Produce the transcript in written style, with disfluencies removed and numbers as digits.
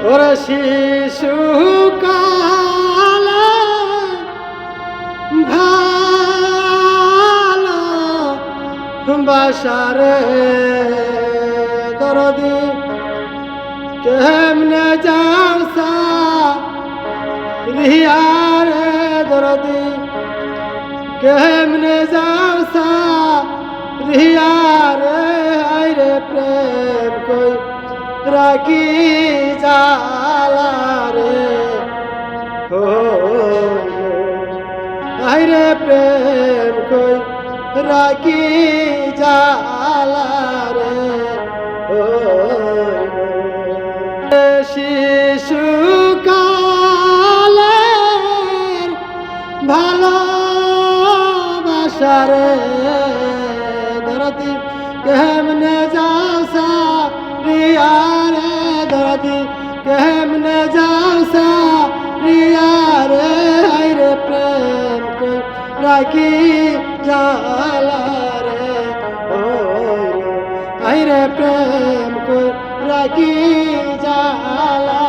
ওরে শিশু কালে ভালো বাসারে দরদি কেমনে যাওসা রিয়ারে দরদি কেমনে যাওসা রিয়ারে আইরে প্রেম কই রাখি জালা রে ও আইরে প্রেম কই রাখি জালা রে ও শিশু কালের ভালোবাসারে দরদি কেমনে যাওসা রিয়ারে দরদি কেমনে যাওসা রিয়ারে আইরে প্রেম কই রাখি জালা রে ও আইরে প্রেম কই রাখি জালা